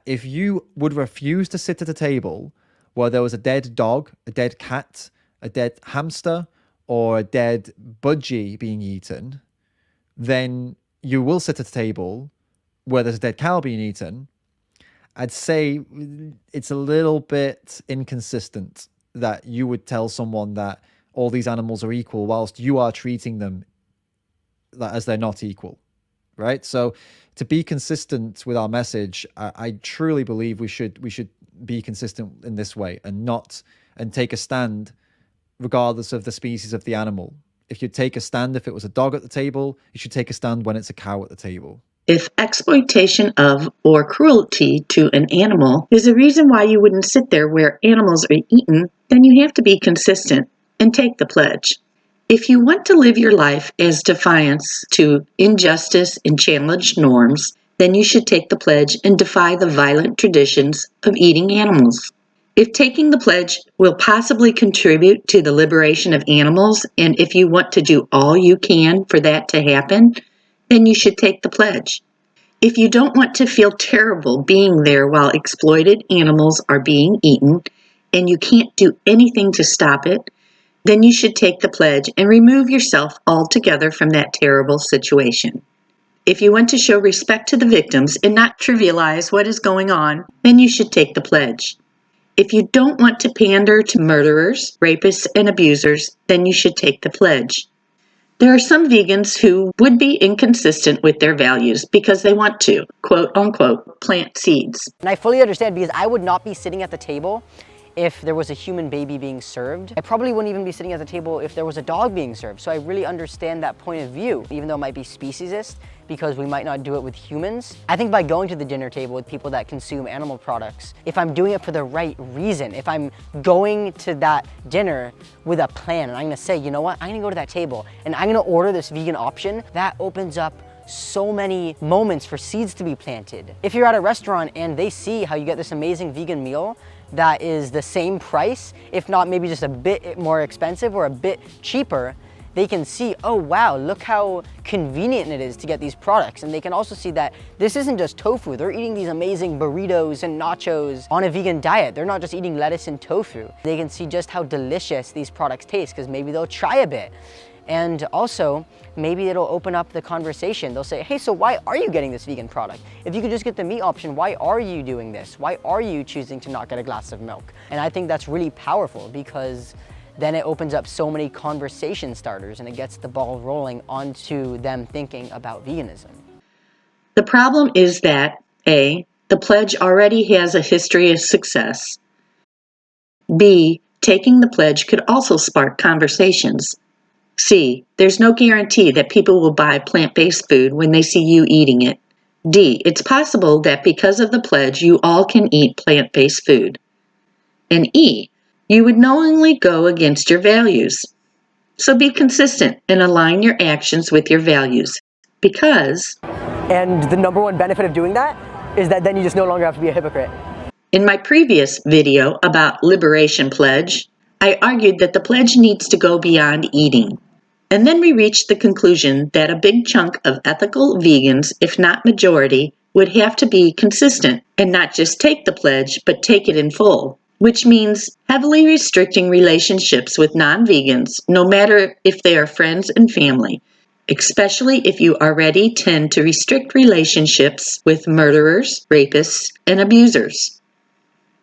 if you would refuse to sit at a table where there was a dead dog, a dead cat, a dead hamster, or a dead budgie being eaten, then you will sit at a table where there's a dead cow being eaten. I'd say it's a little bit inconsistent that you would tell someone that all these animals are equal whilst you are treating them as they're not equal, right? So to be consistent with our message, I truly believe we should be consistent in this way and take a stand regardless of the species of the animal. If you take a stand, if it was a dog at the table, you should take a stand when it's a cow at the table. If exploitation of or cruelty to an animal is a reason why you wouldn't sit there where animals are eaten, then you have to be consistent and take the pledge. If you want to live your life as defiance to injustice and challenge norms, then you should take the pledge and defy the violent traditions of eating animals. If taking the pledge will possibly contribute to the liberation of animals, and if you want to do all you can for that to happen, then you should take the pledge. If you don't want to feel terrible being there while exploited animals are being eaten, and you can't do anything to stop it, then you should take the pledge and remove yourself altogether from that terrible situation. If you want to show respect to the victims and not trivialize what is going on, then you should take the pledge. If you don't want to pander to murderers, rapists, and abusers, then you should take the pledge. There are some vegans who would be inconsistent with their values because they want to, quote unquote, plant seeds. And I fully understand, because I would not be sitting at the table if there was a human baby being served. I probably wouldn't even be sitting at the table if there was a dog being served. So I really understand that point of view, even though it might be speciesist, because we might not do it with humans. I think by going to the dinner table with people that consume animal products, if I'm doing it for the right reason, if I'm going to that dinner with a plan and I'm gonna say, you know what, I'm gonna go to that table and I'm gonna order this vegan option, that opens up so many moments for seeds to be planted. If you're at a restaurant and they see how you get this amazing vegan meal that is the same price, if not maybe just a bit more expensive or a bit cheaper, they can see, oh wow, look how convenient it is to get these products. And they can also see that this isn't just tofu. They're eating these amazing burritos and nachos on a vegan diet. They're not just eating lettuce and tofu. They can see just how delicious these products taste, because maybe they'll try a bit. And also, maybe it'll open up the conversation. They'll say, hey, so why are you getting this vegan product? If you could just get the meat option, why are you doing this? Why are you choosing to not get a glass of milk? And I think that's really powerful, because then it opens up so many conversation starters and it gets the ball rolling onto them thinking about veganism. The problem is that A, the pledge already has a history of success. B, taking the pledge could also spark conversations. C, there's no guarantee that people will buy plant-based food when they see you eating it. D, it's possible that because of the pledge, you all can eat plant-based food. And E, you would knowingly go against your values. So be consistent and align your actions with your values, because... And the number one benefit of doing that is that then you just no longer have to be a hypocrite. In my previous video about Liberation Pledge, I argued that the pledge needs to go beyond eating. And then we reached the conclusion that a big chunk of ethical vegans, if not majority, would have to be consistent and not just take the pledge, but take it in full, which means heavily restricting relationships with non-vegans, no matter if they are friends and family, especially if you already tend to restrict relationships with murderers, rapists, and abusers.